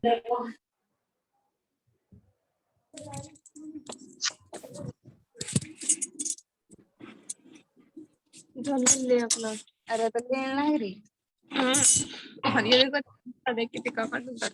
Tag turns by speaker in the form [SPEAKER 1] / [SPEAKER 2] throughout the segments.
[SPEAKER 1] ले अपना
[SPEAKER 2] अरे तो लेना है रे
[SPEAKER 1] और ये देखो देख के टिका कर दूंगा।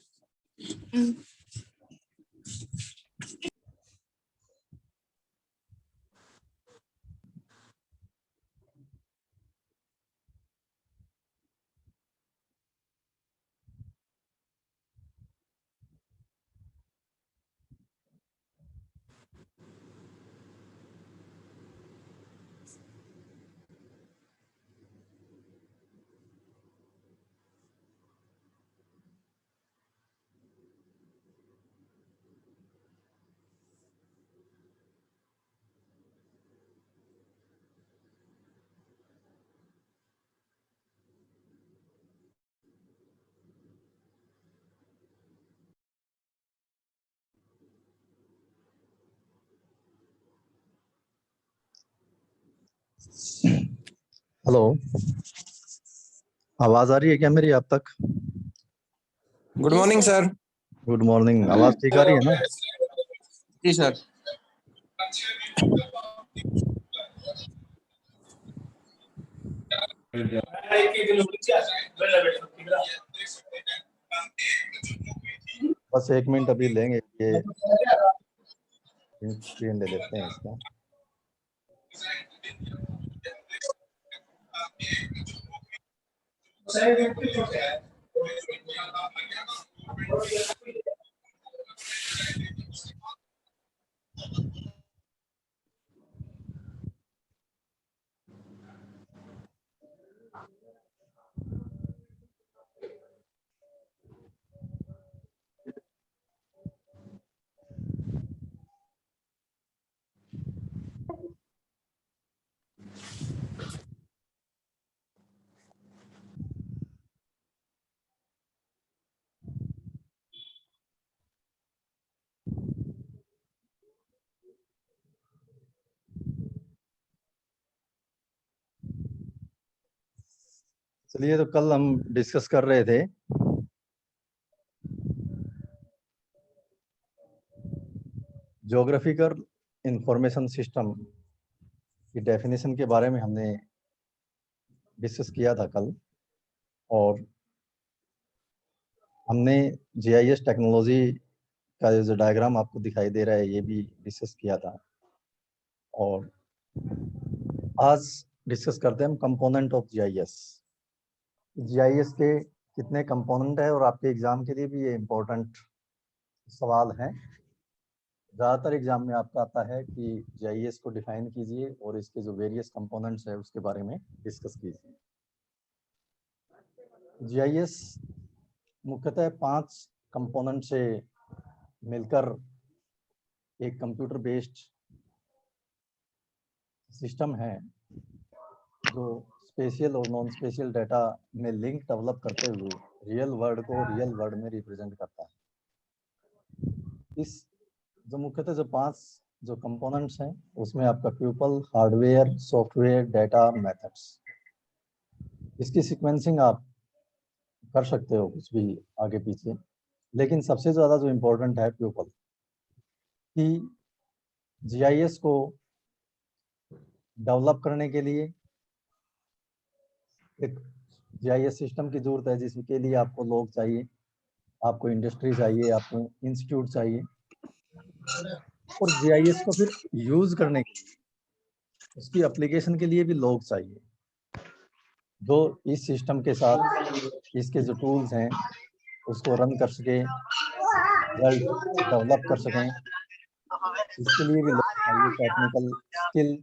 [SPEAKER 3] हेलो, आवाज आ रही है क्या मेरी आप तक?
[SPEAKER 4] Good morning sir.
[SPEAKER 3] Good morning. आवाज ठीक आ रही है ना?
[SPEAKER 4] जी सर।
[SPEAKER 3] बस 1 मिनट अभी लेंगे, ये स्क्रीन ले लेते हैं इसका। चलिए, तो कल हम डिस्कस कर रहे थे ज्योग्राफिकल इंफॉर्मेशन सिस्टम की डेफिनेशन के बारे में हमने डिस्कस किया था कल, और हमने जीआईएस टेक्नोलॉजी का जो डायग्राम आपको दिखाई दे रहा है ये भी डिस्कस किया था। और आज डिस्कस करते हैं हम कंपोनेंट ऑफ जीआईएस। जीआईएस के कितने कंपोनेंट है, और आपके एग्जाम के लिए भी ये इम्पोर्टेंट सवाल है। ज़्यादातर एग्जाम में आपका आता है कि जीआईएस को डिफाइन कीजिए और इसके जो वेरियस कंपोनेंट्स है उसके बारे में डिस्कस कीजिए। जीआईएस मुख्यतः 5 कंपोनेंट से मिलकर एक कंप्यूटर बेस्ड सिस्टम है जो स्पेशियल और नॉन स्पेशियल डाटा में लिंक डेवलप करते हुए रियल वर्ल्ड को रियल वर्ल्ड में रिप्रेजेंट करता है। इस जो मुख्यतः जो 5 जो कंपोनेंट्स हैं उसमें आपका people, hardware, software, data, methods, इसकी सीक्वेंसिंग आप कर सकते हो कुछ भी आगे पीछे, लेकिन सबसे ज़्यादा जो इम्पोर्टेंट है पीपल कि जीआईएस को डेवलप करने के लिए एक जीआईएस सिस्टम की जरूरत है, जिसके लिए आपको लोग चाहिए, आपको इंडस्ट्री चाहिए, आपको इंस्टीट्यूट चाहिए, और जीआईएस को फिर यूज करने के लिए उसकी एप्लीकेशन के लिए भी लोग चाहिए जो इस सिस्टम के साथ इसके जो टूल्स हैं उसको रन कर सके, रिजल्ट डेवलप कर सकें। इसके लिए भी लोग चाहिए, टेक्निकल स्किल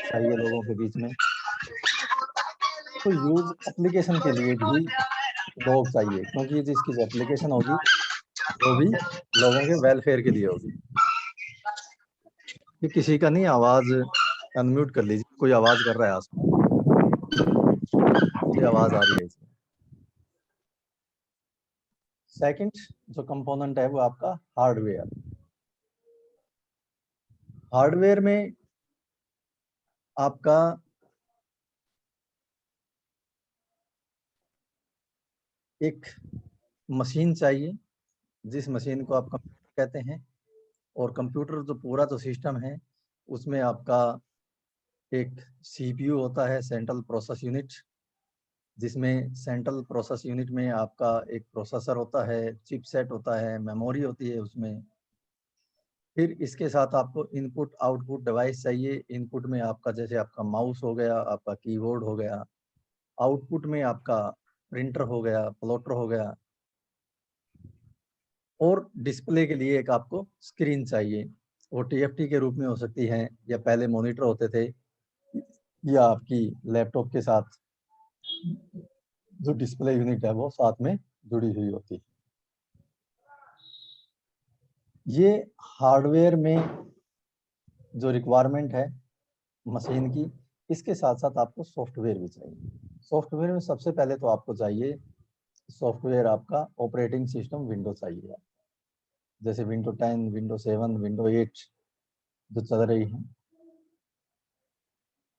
[SPEAKER 3] चाहिए लोगों के बीच में। तो यूज एप्लीकेशन के लिए भी लोग चाहिए, क्योंकि जिसकी जो एप्लीकेशन होगी वो भी लोगों के वेलफेयर के लिए होगी। कि किसी का नहीं, आवाज अनम्यूट कर लीजिए, कोई आवाज कर रहा है आसपास, ये आवाज आ रही है इसमें। सेकंड जो कंपोनेंट है वो आपका हार्डवेयर। हार्डवेयर में आपका एक मशीन चाहिए जिस मशीन को आप कंप्यूटर कहते हैं, और कंप्यूटर जो पूरा जो सिस्टम है उसमें आपका एक सीपीयू होता है, सेंट्रल प्रोसेस यूनिट, जिसमें सेंट्रल प्रोसेस यूनिट में आपका एक प्रोसेसर होता है, चिपसेट होता है, मेमोरी होती है उसमें। फिर इसके साथ आपको इनपुट आउटपुट डिवाइस चाहिए। इनपुट में आपका जैसे आपका माउस हो गया, आपका कीबोर्ड हो गया, आउटपुट में आपका प्रिंटर हो गया, प्लॉटर हो गया, और डिस्प्ले के लिए एक आपको स्क्रीन चाहिए। वो टीएफटी के रूप में हो सकती है, या पहले मॉनिटर होते थे, या आपकी लैपटॉप के साथ जो डिस्प्ले यूनिट है वो साथ में जुड़ी हुई होती है। ये हार्डवेयर में जो रिक्वायरमेंट है मशीन की, इसके साथ साथ आपको सॉफ्टवेयर भी चाहिए। सॉफ्टवेयर में सबसे पहले तो आपको चाहिए सॉफ्टवेयर, आपका ऑपरेटिंग सिस्टम विंडो चाहिए, जैसे विंडो 10, विंडो 7, विंडो 8 जो चल रही है।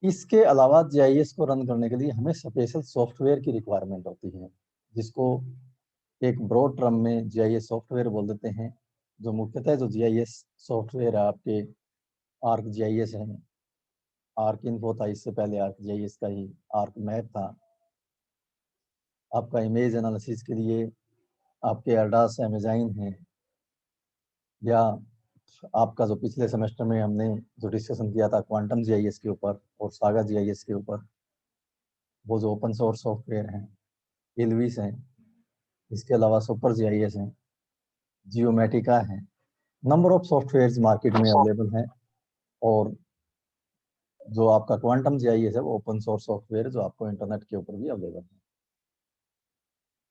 [SPEAKER 3] इसके अलावा जीआईएस को रन करने के लिए हमें स्पेशल सॉफ्टवेयर की रिक्वायरमेंट होती है, जिसको एक ब्रॉड टर्म में जीआईएस सॉफ्टवेयर बोल देते हैं। जो मुख्यतः जो जीआईएस सॉफ्टवेयर है आपके, आर्क जीआईएस है, आर्क इन्फो था, इससे पहले आर्क जीआईएस का ही आर्क मैप था। आपका इमेज एनालिसिस के लिए आपके अर्डास अमेजाइन है, या आपका जो पिछले सेमेस्टर में हमने जो डिस्कशन किया था क्वांटम जीआईएस के ऊपर और सागा जीआईएस के ऊपर, वो जो ओपन सोर्स सॉफ्टवेयर हैं, इल्विस हैं, इसके अलावा सुपर जीआईएस हैं, जियोमेटिका है। नंबर ऑफ सॉफ्टवेयर्स मार्केट में अवेलेबल हैं, और जो आपका क्वांटम जीआईएस है वो ओपन सोर्स सॉफ्टवेयर है, जो आपको इंटरनेट के ऊपर भी अवेलेबल है।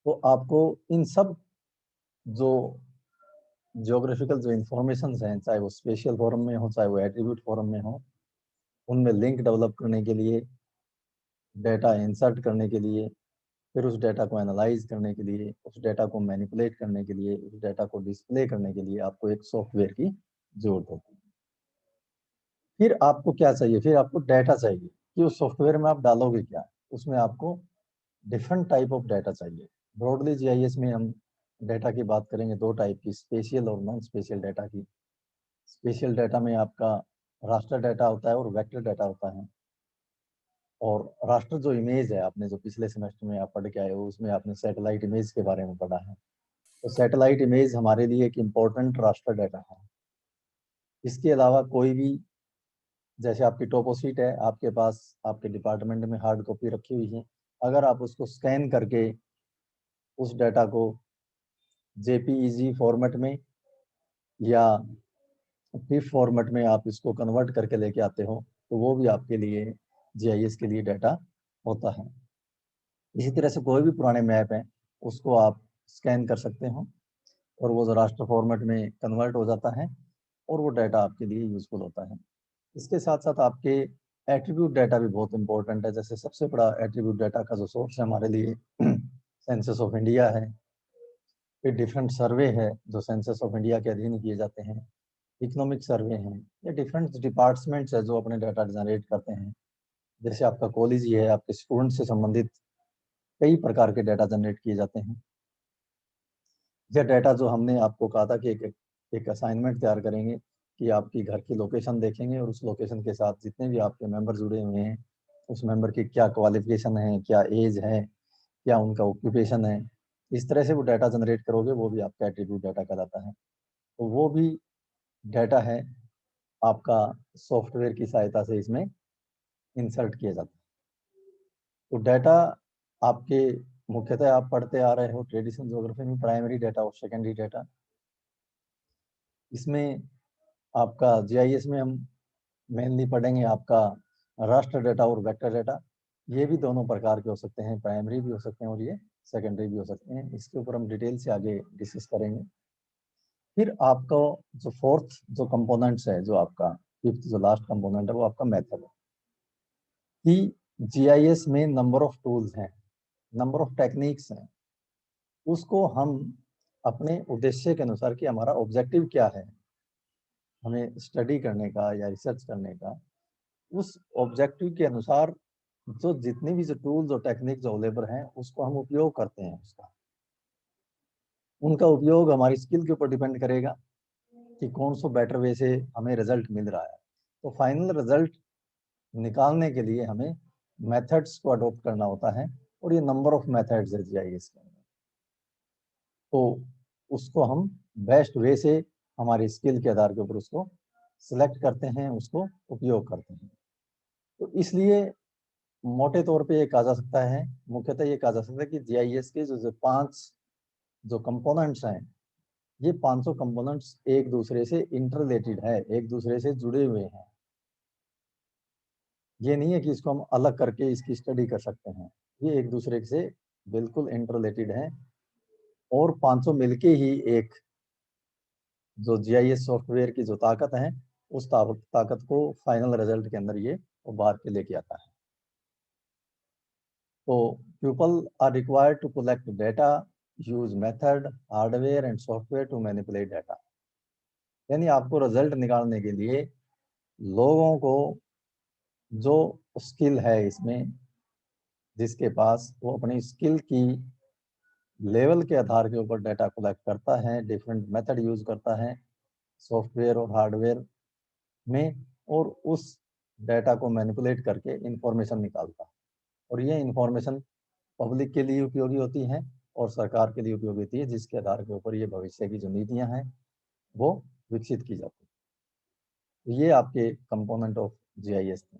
[SPEAKER 3] तो आपको इन सब जो जियोग्राफिकल जो इंफॉर्मेशन हैं, चाहे वो स्पेशियल फॉर्म में हो, चाहे वो एट्रीब्यूट फॉर्म में हो, उनमें लिंक डेवलप करने के लिए, डेटा इंसर्ट करने के लिए, फिर उस डेटा को एनालाइज करने के लिए, उस डेटा को मैनिपुलेट करने के लिए, उस डेटा को डिस्प्ले करने के लिए आपको एक सॉफ्टवेयर की जरूरत होती है। फिर आपको क्या चाहिए? फिर आपको डेटा चाहिए कि उस सॉफ्टवेयर में आप डालोगे क्या। उसमें आपको डिफरेंट टाइप ऑफ डेटा चाहिए। ब्रॉडली जीआईएस में हम डेटा की बात करेंगे दो टाइप की, स्पेशियल और नॉन स्पेशियल डेटा की। स्पेशियल डेटा में आपका रास्टर डेटा होता है और वेक्टर डेटा होता है। और रास्टर जो इमेज है, आपने जो पिछले सेमेस्टर में आप पढ़ के आए हो, उसमें आपने सैटेलाइट इमेज के बारे में पढ़ा है। तो सैटेलाइट इमेज हमारे लिए एक इम्पोर्टेंट रास्टर डेटा है। इसके अलावा कोई भी, जैसे आपकी टोपोशीट है आपके पास, आपके डिपार्टमेंट में हार्ड कॉपी रखी हुई है, अगर आप उसको स्कैन करके उस डेटा को जेपीईजी फॉर्मेट में या टिफ फॉर्मेट में आप इसको कन्वर्ट करके लेके आते हो, तो वो भी आपके लिए जीआईएस के लिए डाटा होता है। इसी तरह से कोई भी पुराने मैप हैं उसको आप स्कैन कर सकते हो, और वो जो रास्टर फॉर्मेट में कन्वर्ट हो जाता है, और वो डाटा आपके लिए यूजफुल होता है। इसके साथ साथ आपके एट्रीब्यूट डाटा भी बहुत इंपॉर्टेंट है। जैसे सबसे बड़ा एट्रीब्यूट डाटा का जो सोर्स है हमारे लिए सेंसस ऑफ इंडिया है। फिर डिफरेंट सर्वे है जो सेंसस ऑफ इंडिया के अधीन किए जाते हैं, इकोनॉमिक सर्वे हैं, या डिफरेंट डिपार्टमेंट्स है जो अपने डाटा जनरेट करते हैं। जैसे आपका कॉलेज ही है, आपके स्टूडेंट से संबंधित कई प्रकार के डाटा जनरेट किए जाते हैं। यह डाटा जो हमने आपको कहा था कि एक असाइनमेंट तैयार करेंगे कि आपकी घर की लोकेशन देखेंगे, और उस लोकेशन के साथ जितने भी आपके मेंबर जुड़े हुए हैं, उस मेंबर की क्या क्वालिफिकेशन है, क्या एज है, क्या उनका ऑक्यूपेशन है, इस तरह से वो डाटा जनरेट करोगे, वो भी आपका एट्रीब्यूट डाटा कहलाता है। तो वो भी डाटा है आपका सॉफ्टवेयर की सहायता से इसमें इंसर्ट किया जाता है। तो डाटा आपके मुख्यतः आप पढ़ते आ रहे हो ट्रेडिशनल ज्योग्राफी में, प्राइमरी डाटा और सेकेंडरी डाटा। इसमें आपका जीआईएस में हम मेनली पढ़ेंगे आपका रास्टर डाटा और वेक्टर डाटा। ये भी दोनों प्रकार के हो सकते हैं, प्राइमरी भी हो सकते हैं और ये सेकेंडरी भी हो सकते हैं। इसके ऊपर हम डिटेल से आगे डिस्कस करेंगे। फिर आपको जो फोर्थ जो कंपोनेंट्स है, जो आपका फिफ्थ जो लास्ट कंपोनेंट है, वो आपका मेथड है। कि जीआईएस में नंबर ऑफ टूल्स हैं, नंबर ऑफ टेक्निक्स हैं, उसको हम अपने उद्देश्य के अनुसार कि हमारा ऑब्जेक्टिव क्या है, हमें स्टडी करने का या रिसर्च करने का, उस ऑब्जेक्टिव के अनुसार जो जितनी भी जो टूल्स और टेक्निक जो अवेलेबल हैं उसको हम उपयोग करते हैं उसका। उनका उपयोग हमारी स्किल के ऊपर डिपेंड करेगा कि कौन सा बेटर वे से हमें रिजल्ट मिल रहा है। तो फाइनल रिजल्ट निकालने के लिए हमें मेथड्स को अडॉप्ट करना होता है, और ये नंबर ऑफ मेथड्स है जीआईएस के अंदर। तो उसको हम बेस्ट वे से हमारी स्किल के आधार के ऊपर उसको सिलेक्ट करते हैं, उसको उपयोग करते हैं। तो इसलिए मोटे तौर पे ये कहा जा सकता है, मुख्यतः ये कहा जा सकता है कि जीआईएस के जो 5 जो कंपोनेंट्स हैं, ये 500 कंपोनेंट्स एक दूसरे से इंटररिलेटेड है, एक दूसरे से जुड़े हुए हैं। ये नहीं है कि इसको हम अलग करके इसकी स्टडी कर सकते हैं, ये एक दूसरे से बिल्कुल इंटररिलेटेड है, और 500 मिलके ही एक जो जीआईएस सॉफ्टवेयर की जो ताकत है, उस ताकत को फाइनल रिजल्ट के अंदर ये उभार के लेके आता है। तो people are required to collect data, use method, hardware and software to manipulate data. यानी आपको रिजल्ट निकालने के लिए लोगों को जो स्किल है इसमें, जिसके पास, वो अपनी स्किल की लेवल के आधार के ऊपर डेटा कलेक्ट करता है, डिफरेंट मेथड यूज करता है सॉफ्टवेयर और हार्डवेयर में, और उस डेटा को मैनिपुलेट करके इंफॉर्मेशन निकालता है। और ये इंफॉर्मेशन पब्लिक के लिए उपयोगी होती है और सरकार के लिए उपयोगी होती है, जिसके आधार के ऊपर ये भविष्य की जो नीतियां हैं वो विकसित की जाती है। ये आपके कंपोनेंट ऑफ जीआईएस थे।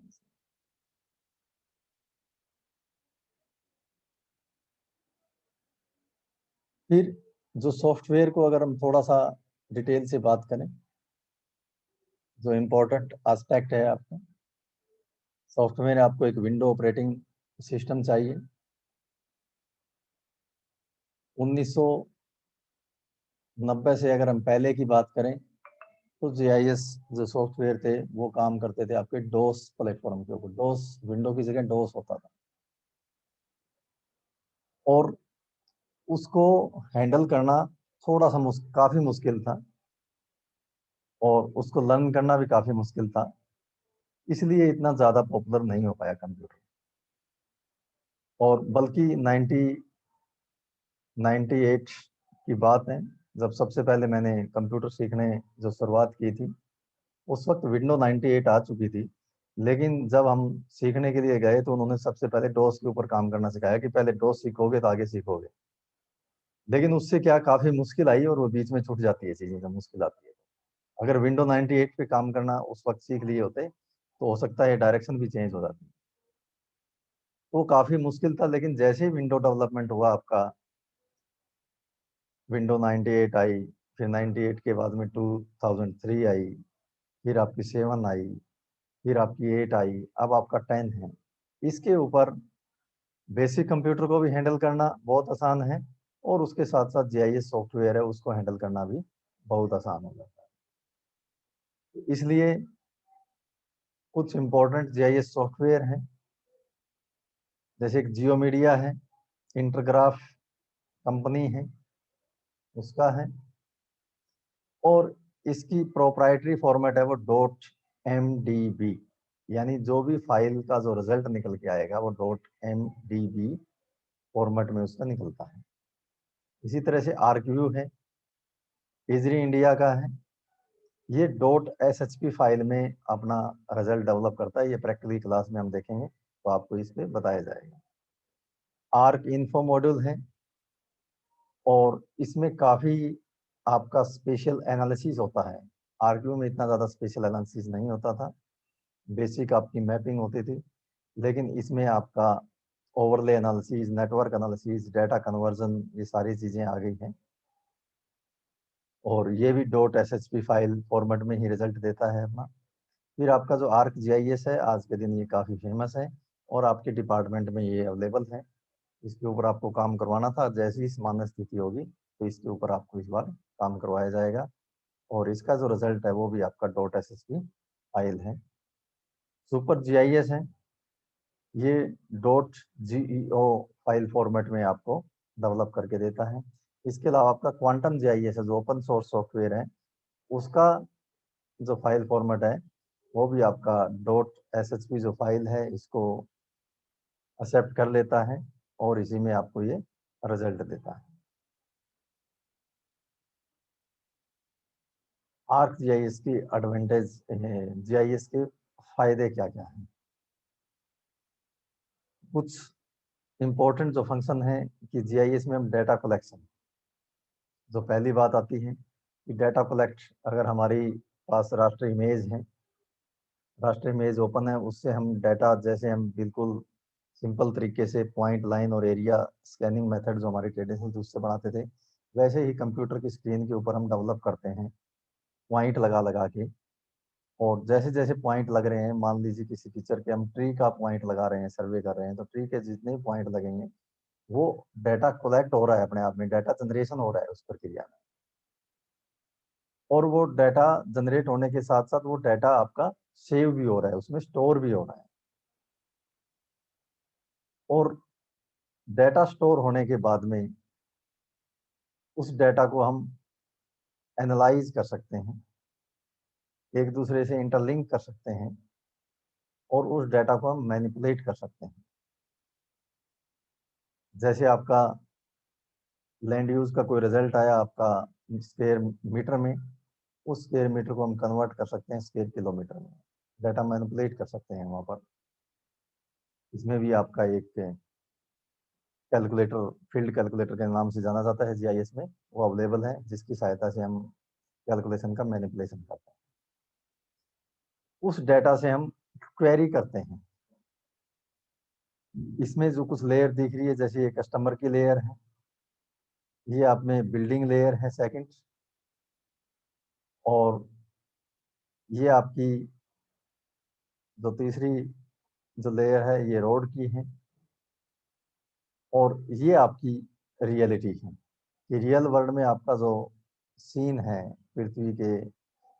[SPEAKER 3] फिर जो सॉफ्टवेयर को अगर हम थोड़ा सा डिटेल से बात करें, जो इम्पोर्टेंट एस्पेक्ट है आपका सॉफ्टवेयर, आपको एक विंडो ऑपरेटिंग सिस्टम चाहिए। 1990 से अगर हम पहले की बात करें तो जीआईएस जो सॉफ्टवेयर थे वो काम करते थे आपके डोस प्लेटफॉर्म के ऊपर। डोस विंडो की जगह डोस होता था, और उसको हैंडल करना थोड़ा सा काफी मुश्किल था, और उसको लर्न करना भी काफी मुश्किल था, इसलिए इतना ज्यादा पॉपुलर नहीं हो पाया कंप्यूटर। और बल्कि 98 की बात है, जब सबसे पहले मैंने कंप्यूटर सीखने जो शुरुआत की थी, उस वक्त विंडो 98 आ चुकी थी। लेकिन जब हम सीखने के लिए गए तो उन्होंने सबसे पहले डोस के ऊपर काम करना सिखाया कि पहले डोस सीखोगे तो आगे सीखोगे। लेकिन उससे क्या काफी मुश्किल आई, और वो बीच में छूट जाती है चीजें जब मुश्किल आती है। अगर विंडो 98 पे काम करना उस वक्त सीख लिए होते तो हो सकता है डायरेक्शन भी चेंज हो जाती। वो काफी मुश्किल था, लेकिन जैसे ही विंडो डेवलपमेंट हुआ आपका, विंडो 98 आई, फिर 98 के बाद में 2003 आई, फिर आपकी 7 आई, फिर आपकी 8 आई, अब आपका 10 है। इसके ऊपर बेसिक कंप्यूटर को भी हैंडल करना बहुत आसान है, और उसके साथ साथ जीआईएस सॉफ्टवेयर है उसको हैंडल करना भी बहुत आसान हो जाता है। इसलिए कुछ इंपॉर्टेंट जीआईएस सॉफ्टवेयर हैं, जैसे एक जियो मीडिया है, इंटरग्राफ कंपनी है उसका है, और इसकी प्रोप्राइटरी फॉर्मेट है वो .mdb, यानी जो भी फाइल का जो रिजल्ट निकल के आएगा वो .mdb फॉर्मेट में उसका निकलता है। इसी तरह से आर्कव्यू है, इजरी इंडिया का है, ये .shp फाइल में अपना रिजल्ट डेवलप करता है। ये प्रैक्टिकली क्लास में हम देखेंगे तो आपको इस पे बताया जाएगा। आर्क इन्फो मॉड्यूल है, और इसमें काफी आपका स्पेशल एनालिसिस होता है। आर्कव्यू में इतना ज्यादा स्पेशल एनालिसिस नहीं होता था, बेसिक आपकी मैपिंग होती थी, लेकिन इसमें आपका overlay analysis, network analysis, data conversion, ये सारी चीजें आ गई हैं। और ये भी .shp फाइल फॉर्मेट में ही रिजल्ट देता है अपना। फिर आपका जो आर्क जीआईएस है, आज के दिन ये काफ़ी फेमस है, और आपके डिपार्टमेंट में ये अवेलेबल है। इसके ऊपर आपको काम करवाना था, जैसी ही सामान्य स्थिति होगी तो इसके ऊपर आपको इस बार काम करवाया जाएगा, और इसका जो रिजल्ट है वो भी आपका .shp फाइल है। सुपर जीआईएस है, ये .geo फाइल फॉर्मेट में आपको डेवलप करके देता है। इसके अलावा आपका क्वांटम जीआईएस है, जो ओपन सोर्स सॉफ्टवेयर है, उसका जो फाइल फॉर्मेट है वो भी आपका .shp जो फाइल है इसको एक्सेप्ट कर लेता है, और इसी में आपको ये रिजल्ट देता है। आर्क जीआईएस की एडवांटेज, जीआईएस के फायदे क्या क्या हैं। कुछ इंपॉर्टेंट जो फंक्शन है कि जीआईएस में हम डेटा कलेक्शन, जो पहली बात आती है कि डेटा कलेक्ट, अगर हमारी पास राष्ट्रीय इमेज है, राष्ट्रीय इमेज ओपन है, उससे हम डेटा, जैसे हम बिल्कुल सिंपल तरीके से पॉइंट, लाइन और एरिया स्कैनिंग मेथड जो हमारी ट्रेडिशनल थी उससे बनाते थे, वैसे ही कंप्यूटर की स्क्रीन के ऊपर हम डेवलप करते हैं पॉइंट लगा लगा के। और जैसे जैसे पॉइंट लग रहे हैं, मान लीजिए किसी पिक्चर के हम ट्री का पॉइंट लगा रहे हैं, सर्वे कर रहे हैं, तो ट्री के जितने पॉइंट लगेंगे वो डाटा कलेक्ट हो रहा है, अपने आप में डाटा जनरेशन हो रहा है उस प्रक्रिया में। और वो डाटा जनरेट होने के साथ साथ वो डाटा आपका सेव भी हो रहा है, उसमें स्टोर भी हो रहा है। और डाटा स्टोर होने के बाद में उस डाटा को हम एनालाइज कर सकते हैं, एक दूसरे से इंटरलिंक कर सकते हैं, और उस डाटा को हम मैनिपुलेट कर सकते हैं। जैसे आपका लैंड यूज का कोई रिजल्ट आया आपका स्क्वायर मीटर में, उस स्क्वायर मीटर को हम कन्वर्ट कर सकते हैं स्क्वायर किलोमीटर में, डाटा मैनिपुलेट कर सकते हैं वहां पर। इसमें भी आपका एक कैलकुलेटर, फील्ड कैलकुलेटर के नाम से जाना जाता है जीआईएस में, वो अवेलेबल है, जिसकी सहायता से हम कैलकुलेशन का मैनिपुलेशन करते हैं। उस डाटा से हम क्वेरी करते हैं। इसमें जो कुछ लेयर दिख रही है, जैसे ये कस्टमर की लेयर है, ये आप में बिल्डिंग लेयर है सेकंड, और ये आपकी जो तीसरी जो लेयर है ये रोड की है, और ये आपकी रियलिटी है कि रियल वर्ल्ड में आपका जो सीन है पृथ्वी के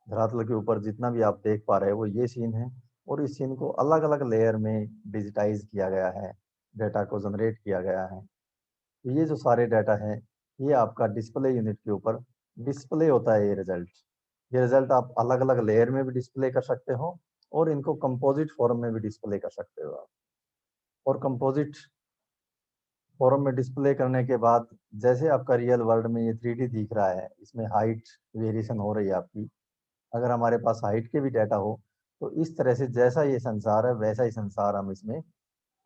[SPEAKER 3] धरातल के ऊपर, जितना भी आप देख पा रहे हैं वो ये सीन है। और इस सीन को अलग अलग लेयर में डिजिटाइज किया गया है, डाटा को जनरेट किया गया है। तो ये जो सारे डाटा है ये आपका डिस्प्ले यूनिट के ऊपर डिस्प्ले होता है। ये रिजल्ट आप अलग अलग लेयर में भी डिस्प्ले कर सकते हो, और इनको कंपोजिट फॉर्म में भी डिस्प्ले कर सकते हो आप। और कंपोजिट फॉर्म में डिस्प्ले करने के बाद, जैसे आपका रियल वर्ल्ड में ये 3D दिख रहा है, इसमें हाइट वेरिएशन हो रही है आपकी, अगर हमारे पास हाइट के भी डाटा हो तो इस तरह से जैसा ये संसार है वैसा ही संसार हम इसमें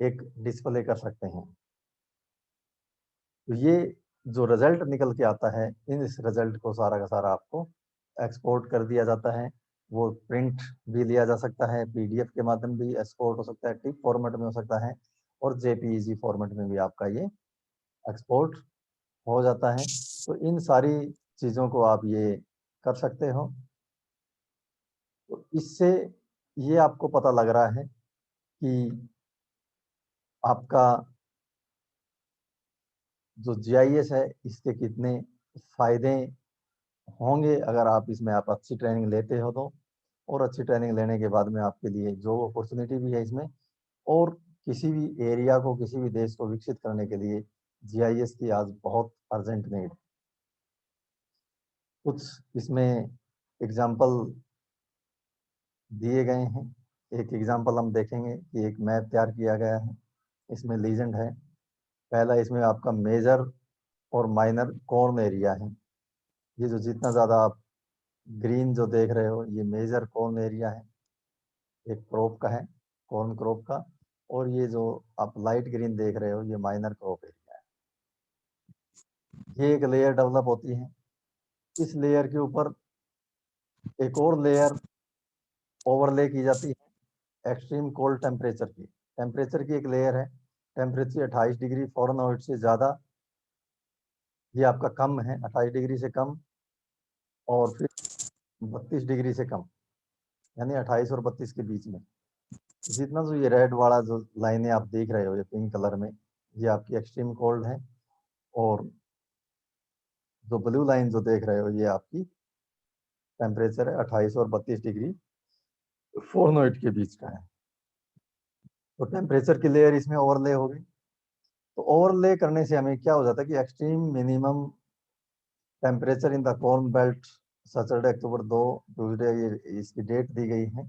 [SPEAKER 3] एक डिस्प्ले कर सकते हैं। तो ये जो रिजल्ट निकल के आता है, इस रिजल्ट को सारा का सारा आपको एक्सपोर्ट कर दिया जाता है। वो प्रिंट भी लिया जा सकता है, पीडीएफ के माध्यम भी एक्सपोर्ट हो सकता है, टिक फॉर्मेट में हो सकता है, और जेपीईजी फॉर्मेट में भी आपका ये एक्सपोर्ट हो जाता है। तो इन सारी चीज़ों को आप ये कर सकते हो। तो इससे ये आपको पता लग रहा है कि आपका जो जीआईएस है इसके कितने फायदे होंगे अगर आप इसमें आप अच्छी ट्रेनिंग लेते हो तो। और अच्छी ट्रेनिंग लेने के बाद में आपके लिए जो अपॉर्चुनिटी भी है इसमें, और किसी भी एरिया को, किसी भी देश को विकसित करने के लिए जीआईएस की आज बहुत अर्जेंट नीड। कुछ इसमें एग्जाम्पल दिए गए हैं। एक एग्जाम्पल हम देखेंगे कि एक मैप तैयार किया गया है, इसमें लीजेंड है। पहला इसमें आपका मेजर और माइनर कॉर्न एरिया है। ये जो जितना ज़्यादा आप ग्रीन जो देख रहे हो ये मेजर कॉर्न एरिया है, एक क्रॉप का है, कॉर्न क्रॉप का। और ये जो आप लाइट ग्रीन देख रहे हो ये माइनर क्रॉप एरिया है। ये एक लेयर डेवलप होती है, इस लेयर के ऊपर एक और लेयर ओवरले की जाती है एक्सट्रीम कोल्ड टेम्परेचर की। टेम्परेचर की एक लेयर है, टेम्परेचर 28 डिग्री फ़ारेनहाइट से ज़्यादा, ये आपका कम है, 28 डिग्री से कम, और फिर 32 डिग्री से कम, यानी 28 और 32 के बीच में। जितना जो ये रेड वाला जो लाइनें आप देख रहे हो ये पिंक कलर में, ये आपकी एक्सट्रीम कोल्ड है, और जो ब्लू लाइन जो देख रहे हो ये आपकी टेम्परेचर है 28 और 32 डिग्री फ़ारेनहाइट के बीच का है। तो टेम्परेचर की लेयर इसमें ओवरले हो गई। तो ओवरले करने से हमें क्या हो जाता है कि extreme minimum temperature in the corn belt Saturday October 2 Tuesday, ये इसकी डेट दी गई है।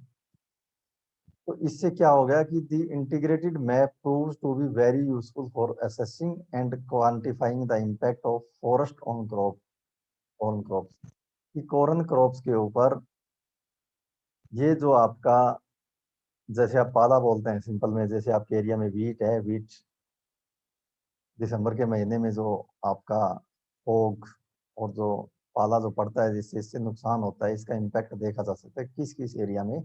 [SPEAKER 3] तो इससे क्या हो गया कि the integrated map proves to be very useful for assessing and quantifying the impact of forest on crop, on crops. कि कॉर्न क्रॉप्स के ऊपर ये जो आपका, जैसे आप पाला बोलते हैं सिंपल में, जैसे आपके एरिया में वीट है, वीट दिसंबर के महीने में जो आपका ओग और जो पाला जो पड़ता है जिससे इससे नुकसान होता है, इसका इम्पैक्ट देखा जा सकता है किस किस एरिया में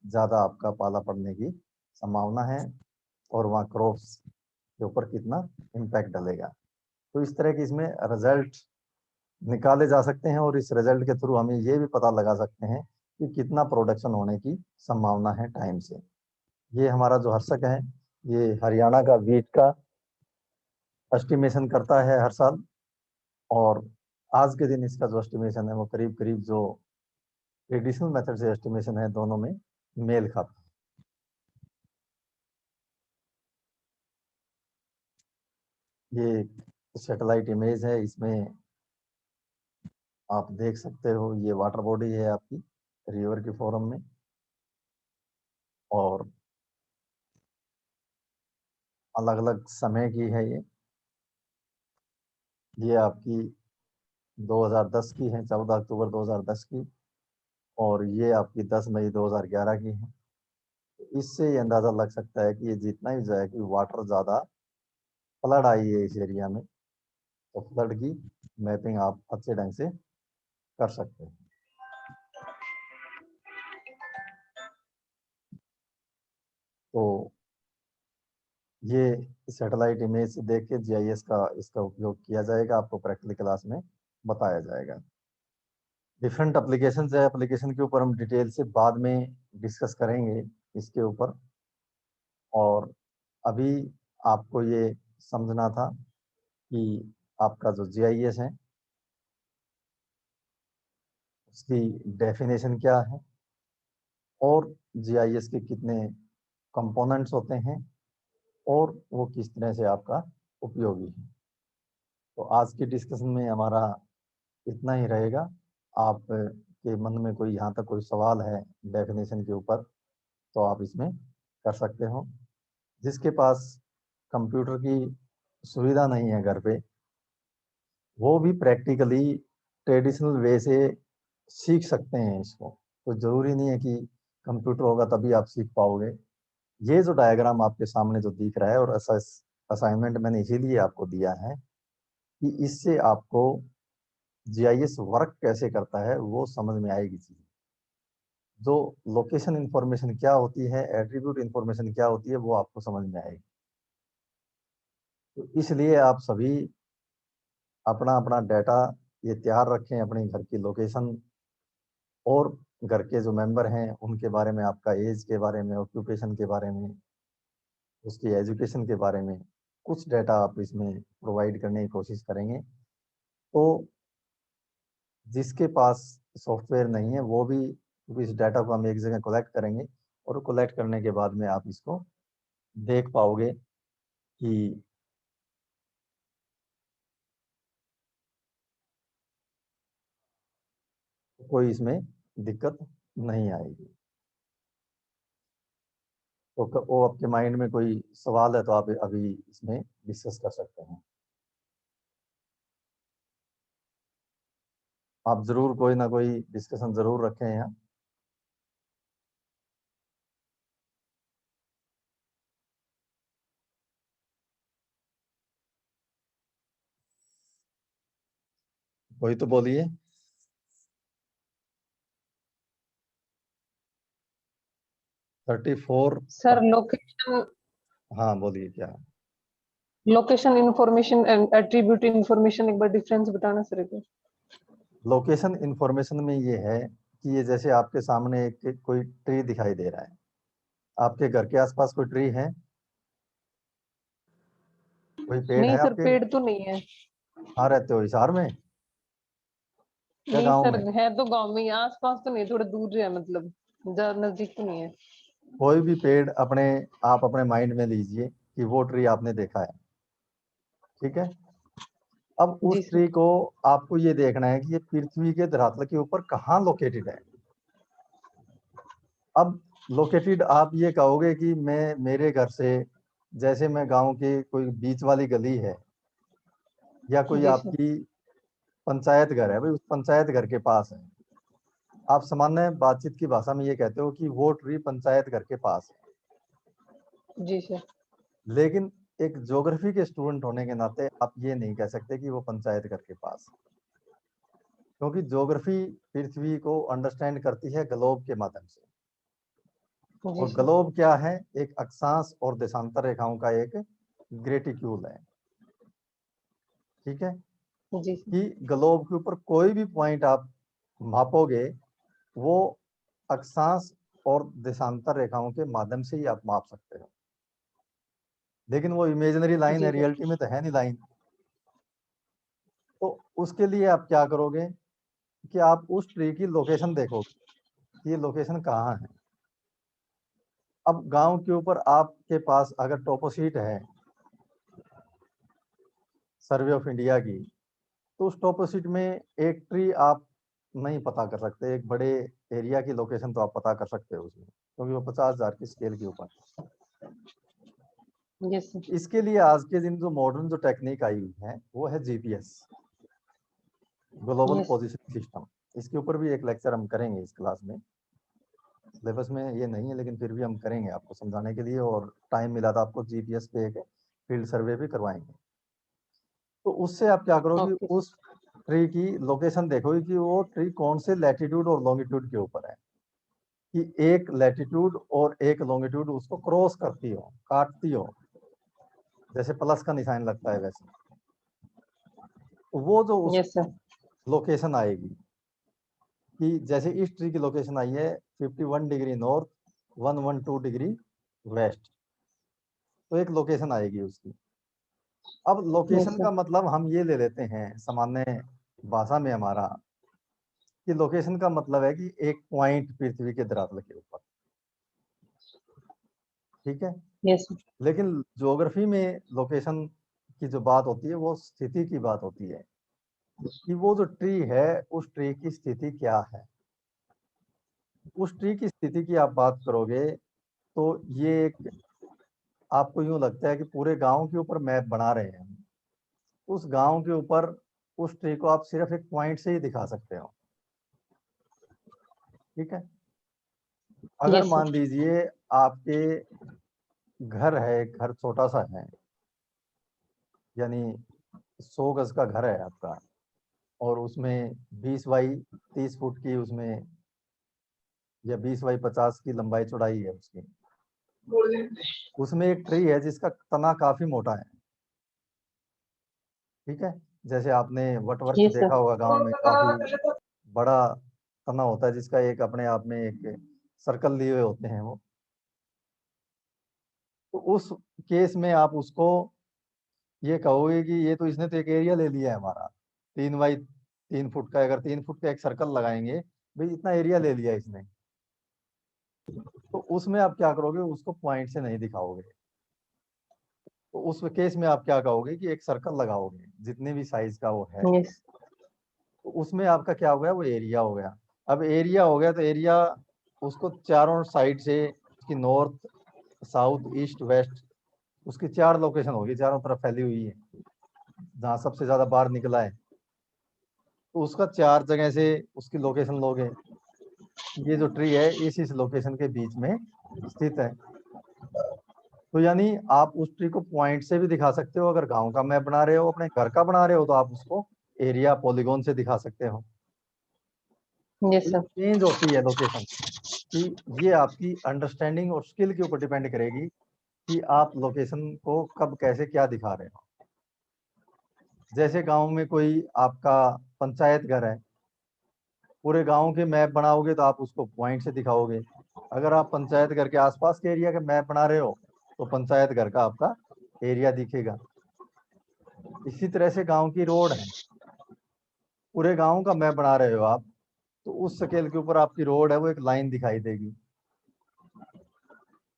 [SPEAKER 3] ज़्यादा आपका पाला पड़ने की संभावना है और वहाँ क्रॉप्स के ऊपर कितना इम्पैक्ट डलेगा। तो इस तरह की इसमें रिजल्ट निकाले जा सकते हैं और इस रिजल्ट के थ्रू हमें ये भी पता लगा सकते हैं कि कितना प्रोडक्शन होने की संभावना है टाइम से। ये हमारा जो हर्षक है, ये हरियाणा का वीट का एस्टिमेशन करता है हर साल, और आज के दिन इसका जो एस्टिमेशन है वो करीब करीब जो ट्रेडिशनल मेथड से एस्टिमेशन है दोनों में मेल खाता है। ये सैटेलाइट इमेज है, इसमें आप देख सकते हो ये वाटर बॉडी है आपकी रिवर की फॉर्म में, और अलग अलग समय की है ये आपकी 2010 की है, 14 अक्टूबर 2010 की, और ये आपकी 10 मई 2011 की है। इससे ये अंदाज़ा लग सकता है कि ये जितना ही जो है कि वाटर ज़्यादा फ्लड आई है इस एरिया में, तो फ्लड की मैपिंग आप अच्छे ढंग से कर सकते हैं। तो ये सैटेलाइट इमेज से देख के जीआईएस का इसका उपयोग किया जाएगा, आपको प्रैक्टिकल क्लास में बताया जाएगा। डिफरेंट एप्लीकेशन है, एप्लीकेशन के ऊपर हम डिटेल से बाद में डिस्कस करेंगे इसके ऊपर, और अभी आपको ये समझना था कि आपका जो जीआईएस है उसकी डेफिनेशन क्या है और जीआईएस के कितने कंपोनेंट्स होते हैं और वो किस तरह से आपका उपयोगी है। तो आज की डिस्कशन में हमारा इतना ही रहेगा। आप के मन में कोई यहाँ तक कोई सवाल है डेफिनेशन के ऊपर तो आप इसमें कर सकते हो। जिसके पास कंप्यूटर की सुविधा नहीं है घर पे, वो भी प्रैक्टिकली ट्रेडिशनल वे से सीख सकते हैं इसको। तो जरूरी नहीं है कि कंप्यूटर होगा तभी आप सीख पाओगे। ये जो डायग्राम आपके सामने जो दिख रहा है, और असाइनमेंट मैंने इसीलिए आपको दिया है कि इससे आपको जीआईएस वर्क कैसे करता है वो समझ में आएगी चीज। जो लोकेशन इंफॉर्मेशन क्या होती है, एट्रीब्यूट इंफॉर्मेशन क्या होती है, वो आपको समझ में आएगी। तो इसलिए आप सभी अपना अपना डाटा ये तैयार रखें, अपने घर की लोकेशन और घर के जो मेंबर हैं उनके बारे में, आपका एज के बारे में, ऑक्यूपेशन के बारे में, उसकी एजुकेशन के बारे में कुछ डाटा आप इसमें प्रोवाइड करने की कोशिश करेंगे। तो जिसके पास सॉफ्टवेयर नहीं है वो भी, क्योंकि इस डाटा को हम एक जगह कलेक्ट करेंगे और कलेक्ट करने के बाद में आप इसको देख पाओगे कि कोई इसमें दिक्कत नहीं आएगी। तो वो आपके माइंड में कोई सवाल है तो आप अभी इसमें डिस्कस कर सकते हैं। आप जरूर कोई ना कोई डिस्कशन जरूर रखें यहाँ। कोई तो बोलिए। 34।
[SPEAKER 5] सर लोकेशन,
[SPEAKER 3] हाँ बोलिए क्या।
[SPEAKER 5] Location information and attribute information एक बार डिफरेंस बताना सर एक बार।
[SPEAKER 3] लोकेशन इंफॉर्मेशन में ये है कि ये जैसे आपके सामने एक कोई ट्री दिखाई दे रहा है, आपके घर के आसपास कोई ट्री है, कोई पेड़
[SPEAKER 5] नहीं
[SPEAKER 3] है
[SPEAKER 5] सर,
[SPEAKER 3] आपके?
[SPEAKER 5] पेड़ तो नहीं है।
[SPEAKER 3] कहाँ रहते हो, हिसार में या
[SPEAKER 5] नहीं
[SPEAKER 3] गांव
[SPEAKER 5] सर,
[SPEAKER 3] में?
[SPEAKER 5] है तो गांव में ही, आस पास तो नहीं, थोड़ा दूर है, मतलब ज्यादा नजदीक तो नहीं है।
[SPEAKER 3] कोई भी पेड़ अपने आप अपने माइंड में लीजिए कि वो ट्री आपने देखा है, ठीक है। अब
[SPEAKER 5] जी
[SPEAKER 3] उस
[SPEAKER 5] सर।
[SPEAKER 3] ट्री को आपको ये देखना है कि ये पृथ्वी के धरातल के ऊपर कहाँ लोकेटेड है। अब लोकेटेड आप ये कहोगे कि मैं, मेरे घर से, जैसे मैं गांव के कोई बीच वाली गली है या कोई
[SPEAKER 5] जी सर।
[SPEAKER 3] आपकी पंचायत घर है भाई, उस पंचायत घर के पास है। आप सामान्य बातचीत की भाषा में ये कहते हो कि वो ट्री पंचायत घर के पास है।
[SPEAKER 5] जी सर।
[SPEAKER 3] लेकिन एक ज्योग्राफी के स्टूडेंट होने के नाते आप ये नहीं कह सकते कि वो पंचायत घर के पास है, क्योंकि ज्योग्राफी पृथ्वी को अंडरस्टैंड करती है ग्लोब के माध्यम से।
[SPEAKER 5] जी
[SPEAKER 3] और
[SPEAKER 5] सर।
[SPEAKER 3] ग्लोब क्या है? एक अक्षांश और देशांतर रेखाओं का एक ग्रेटिट्यूड है। ठीक है,
[SPEAKER 5] जी सर।
[SPEAKER 3] कि ग्लोब के ऊपर कोई भी पॉइंट आप मापोगे वो अक्षांश और देशांतर रेखाओं के माध्यम से ही आप माप सकते हो। लेकिन वो इमेजिनरी लाइन
[SPEAKER 5] जी
[SPEAKER 3] है,
[SPEAKER 5] सर।
[SPEAKER 3] रियलिटी में तो है नहीं लाइन। तो उसके लिए आप क्या करोगे कि आप उस ट्री की लोकेशन देखोगे, ये लोकेशन कहाँ है। अब गांव के ऊपर आपके पास अगर टोपोशीट है सर्वे ऑफ इंडिया की, तो उस टोपोशीट में एक ट्री आप नहीं पता कर सकते, एक बड़े एरिया की लोकेशन तो आप पता कर सकते हो उसमें, क्योंकि वो 50,000 की स्केल के ऊपर।
[SPEAKER 5] Yes sir.
[SPEAKER 3] इसके लिए आज के दिन जो मॉडर्न जो टेक्निक आई हुई है वो है GPS, global
[SPEAKER 5] yes.
[SPEAKER 3] Position system. इसके ऊपर भी एक लेक्चर हम करेंगे इस क्लास में, सिलेबस में ये नहीं है लेकिन फिर भी हम करेंगे आपको समझाने के लिए, और टाइम मिला था आपको जीपीएस पे एक फील्ड सर्वे भी करवाएंगे। तो उससे आप क्या करोगे,
[SPEAKER 5] ओके।
[SPEAKER 3] उस ट्री की लोकेशन देखोगे कि वो ट्री कौन से लैटिट्यूड और लॉन्गिट्यूड के ऊपर है, कि एक लैटिट्यूड और एक लॉन्गिट्यूड उसको क्रॉस करती हो, काटती हो, जैसे प्लस का निशान लगता है वैसे। वो जो उस
[SPEAKER 5] यस सर।
[SPEAKER 3] लोकेशन आएगी, कि जैसे इस ट्री की लोकेशन आई है 51 डिग्री नॉर्थ 112 डिग्री वेस्ट, तो एक लोकेशन आएगी उसकी। अब
[SPEAKER 5] यस
[SPEAKER 3] लोकेशन
[SPEAKER 5] सर।
[SPEAKER 3] का मतलब हम ये ले लेते हैं सामान्य भाषा में हमारा, कि लोकेशन का मतलब है कि एक पॉइंट पृथ्वी के धरातल के ऊपर। ठीक है,
[SPEAKER 5] यस सर।
[SPEAKER 3] लेकिन ज्योग्राफी में लोकेशन की जो बात होती है वो स्थिति की बात होती है, कि वो जो ट्री है उस ट्री की स्थिति क्या है। उस ट्री की स्थिति की आप बात करोगे तो ये एक, आपको यूं लगता है कि पूरे गांव के ऊपर मैप बना रहे हैं, उस गांव के ऊपर उस ट्री को आप सिर्फ एक पॉइंट से ही दिखा सकते हो। ठीक है, अगर
[SPEAKER 5] यस
[SPEAKER 3] मान
[SPEAKER 5] सर।
[SPEAKER 3] लीजिए आपके घर है, एक घर छोटा सा है, यानी 100 गज का घर है आपका, और उसमें 20 बाई 30 फुट की उसमें, या 20 बाई 50 की लंबाई चौड़ाई है उसकी, उसमें एक ट्री है जिसका तना काफी मोटा है। ठीक है, जैसे आपने वटवृक्ष
[SPEAKER 5] यस
[SPEAKER 3] देखा
[SPEAKER 5] सर।
[SPEAKER 3] होगा गांव में, काफी बड़ा तना होता है जिसका एक अपने आप में एक सर्कल लिए हुए होते हैं वो। तो उस केस में आप उसको ये कहोगे कि ये तो इसने तो एक एरिया ले लिया है हमारा 3 बाई 3 फुट का, अगर 3 फुट का एक सर्कल लगाएंगे भाई इतना एरिया ले लिया इसने। तो उसमें आप क्या करोगे, उसको पॉइंट से नहीं दिखाओगे। तो उस केस में आप क्या कहोगे कि एक सर्कल लगाओगे जितने भी साइज का वो है,
[SPEAKER 5] यस।
[SPEAKER 3] तो उसमें आपका क्या हो गया, वो एरिया हो गया। अब एरिया हो गया तो एरिया उसको चारों साइड से, उसकी नॉर्थ साउथ ईस्ट वेस्ट, उसकी 4 लोकेशन होगी, चारों तरफ फैली हुई है, जहाँ सबसे ज्यादा बाहर निकला है तो उसका 4 जगह से उसकी लोकेशन लोगे। ये जो ट्री है इस लोकेशन के बीच में स्थित है। तो यानी आप उस ट्री को पॉइंट से भी दिखा सकते हो, अगर गांव का मैप बना रहे हो, अपने घर का बना रहे हो, तो आप उसको एरिया पॉलीगॉन से दिखा सकते हो।
[SPEAKER 5] Yes sir.
[SPEAKER 3] चेंज होती है लोकेशन, कि ये आपकी अंडरस्टैंडिंग और स्किल के ऊपर डिपेंड करेगी कि आप लोकेशन को कब कैसे क्या दिखा रहे हो। जैसे गांव में कोई आपका पंचायत घर है, पूरे गांव के मैप बनाओगे तो आप उसको पॉइंट से दिखाओगे। अगर आप पंचायत घर के आसपास के एरिया का मैप बना रहे हो तो पंचायत घर का आपका एरिया दिखेगा। इसी तरह से गांव की रोड है, पूरे गांव का मैप बना रहे हो आप, तो उस स्केल के ऊपर आपकी रोड है वो एक लाइन दिखाई देगी।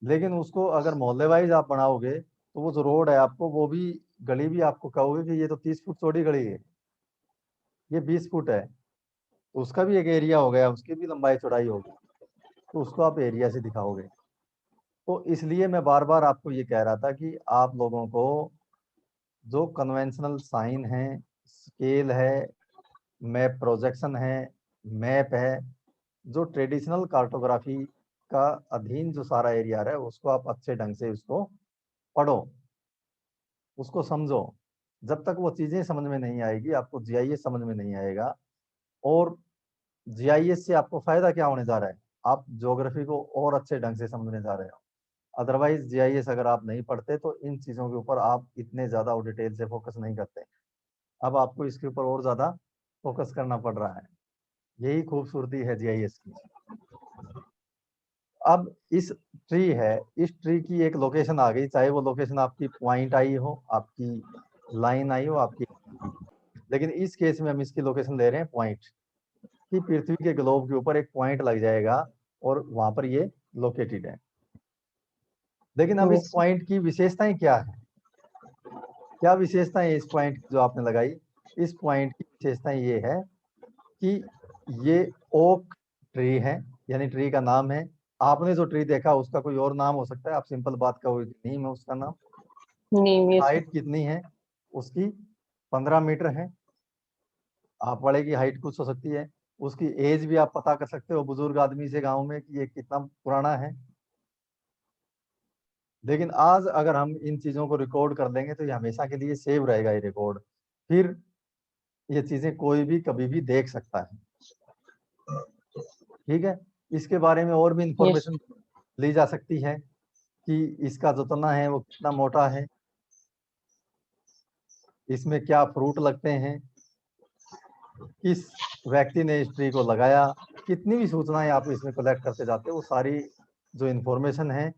[SPEAKER 3] लेकिन उसको अगर मोहल्ले वाइज आप बनाओगे तो वो जो रोड है आपको, वो भी गली भी आपको कहोगे कि ये तो 30 फुट चौड़ी गली है, ये 20 फुट है, तो उसका भी एक एरिया हो गया, उसकी भी लंबाई चौड़ाई होगी, तो उसको आप एरिया से दिखाओगे। तो इसलिए मैं बार बार आपको ये कह रहा था कि आप लोगों को जो कन्वेंशनल साइन है, स्केल है, मैप प्रोजेक्शन है, मैप है, जो ट्रेडिशनल कार्टोग्राफी का अधीन जो सारा एरिया है उसको आप अच्छे ढंग से उसको पढ़ो, उसको समझो। जब तक वो चीजें समझ में नहीं आएगी आपको जीआईएस समझ में नहीं आएगा। और जीआईएस से आपको फायदा क्या होने जा रहा है, आप ज्योग्राफी को और अच्छे ढंग से समझने जा रहे हो। अदरवाइज जीआईएस अगर आप नहीं पढ़ते तो इन चीजों के ऊपर आप इतने ज्यादा और डिटेल से फोकस नहीं करते। अब आपको इसके ऊपर और ज्यादा फोकस करना पड़ रहा है, यही खूबसूरती है जीआईएस की। अब इस ट्री है, इस ट्री की एक लोकेशन आ गई, चाहे वो लोकेशन आपकी पॉइंट आई हो, आपकी लाइन आई हो, आपकी, लेकिन इस केस में हम इसकी लोकेशन ले रहे हैं पॉइंट, कि पृथ्वी के ग्लोब के ऊपर एक पॉइंट लग जाएगा और वहां पर ये लोकेटेड है। लेकिन अब इस
[SPEAKER 5] Yes.
[SPEAKER 3] पॉइंट की विशेषताएं क्या है, क्या विशेषताएं इस पॉइंट जो आपने लगाई, इस पॉइंट की विशेषताएं ये है कि ये ओक ट्री है, यानी ट्री का नाम है। आपने जो ट्री देखा उसका कोई और नाम हो सकता है, आप सिंपल बात कहोगे नहीं मैं उसका नाम।
[SPEAKER 5] Name, yes.
[SPEAKER 3] हाइट कितनी है उसकी, 15 मीटर है। आप बड़े की हाइट कुछ हो सकती है, उसकी एज भी आप पता कर सकते हो बुजुर्ग आदमी से गांव में कि ये कितना पुराना है। लेकिन आज अगर हम इन चीजों को रिकॉर्ड कर लेंगे तो ये हमेशा के लिए सेव रहेगा ये रिकॉर्ड, फिर ये चीजें कोई भी कभी भी देख सकता है। ठीक है, इसके बारे में और भी इंफॉर्मेशन ली जा सकती है कि इसका जो तना है वो कितना मोटा है, इसमें क्या फ्रूट लगते हैं, किस व्यक्ति ने इस ट्री को लगाया, कितनी भी सूचनाएं आप इसमें कलेक्ट करते जाते हो, वो सारी जो इंफॉर्मेशन है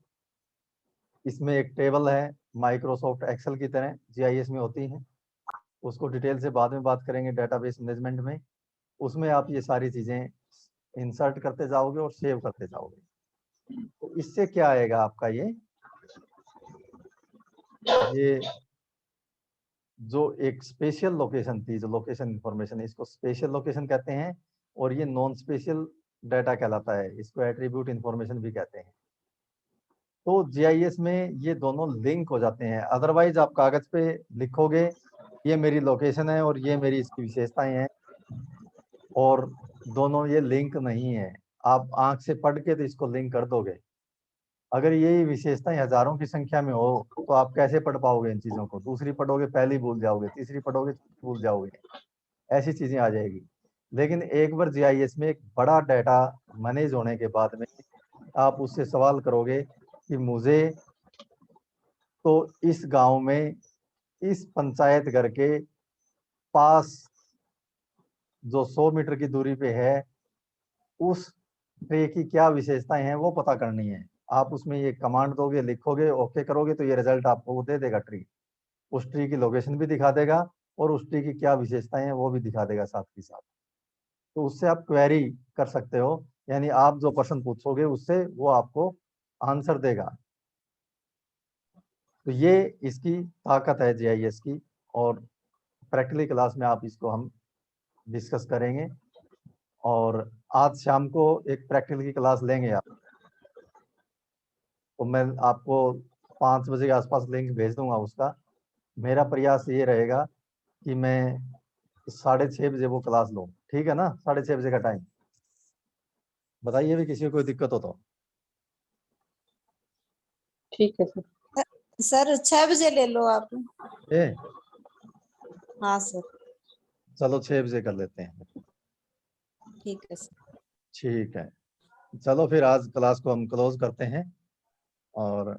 [SPEAKER 3] इसमें एक टेबल है माइक्रोसॉफ्ट एक्सेल की तरह जीआईएस में होती है, उसको डिटेल से बाद में बात करेंगे डेटाबेस मैनेजमेंट में। उसमें आप ये सारी चीजें इंसर्ट करते जाओगे और सेव करते जाओगे। तो इससे क्या आएगा आपका ये जो एक स्पेशल लोकेशन थी, जो लोकेशन इंफॉर्मेशन है, इसको स्पेशल लोकेशन कहते हैं और ये नॉन स्पेशल डाटा कहलाता है, इसको एट्रीब्यूट इंफॉर्मेशन भी कहते हैं। तो जीआईएस में ये दोनों लिंक हो जाते हैं। अदरवाइज आप कागज पे लिखोगे ये मेरी लोकेशन है और ये मेरी इसकी विशेषताएं हैं, और दोनों ये लिंक नहीं है। आप आंख से पढ़ के तो इसको लिंक कर दोगे, अगर यही विशेषताएं हजारों की संख्या में हो तो आप कैसे पढ़ पाओगे इन चीजों को। दूसरी पढ़ोगे पहली भूल जाओगे, तीसरी पढ़ोगे भूल जाओगे, ऐसी चीजें आ जाएगी। लेकिन एक बार जीआईएस में एक बड़ा डाटा मैनेज होने के बाद में आप उससे सवाल करोगे कि मुझे तो इस गांव में इस पंचायत घर के पास जो 100 मीटर की दूरी पे है उस ट्री की क्या विशेषताएं हैं वो पता करनी है। आप उसमें ये कमांड दोगे, लिखोगे, ओके करोगे तो ये रिजल्ट आपको वो दे देगा ट्री। उस ट्री की लोकेशन भी दिखा देगा और उस ट्री की क्या विशेषताएं हैं वो भी दिखा देगा साथ ही साथ। तो उससे आप क्वेरी कर सकते हो, यानी आप जो प्रश्न पूछोगे उससे वो आपको आंसर देगा। तो ये इसकी ताकत है जीआईएस की, और प्रैक्टिकली क्लास में आप इसको हम डिस्कस करेंगे। और आज शाम को एक प्रैक्टिकल की क्लास लेंगे आप, तो मैं आपको 5 बजे के आसपास लिंक भेज दूंगा उसका। मेरा प्रयास ये रहेगा कि मैं 6:30 बजे वो क्लास लूँ, ठीक है ना, 6:30 बजे का टाइम। बताइए भी किसी को कोई दिक्कत हो तो।
[SPEAKER 5] ठीक है सर।
[SPEAKER 2] सर 6 बजे ले लो आप।
[SPEAKER 3] ए,
[SPEAKER 2] हाँ सर
[SPEAKER 3] चलो 6 बजे कर लेते हैं।
[SPEAKER 2] ठीक है सर।
[SPEAKER 3] ठीक है, चलो फिर आज क्लास को हम क्लोज करते हैं और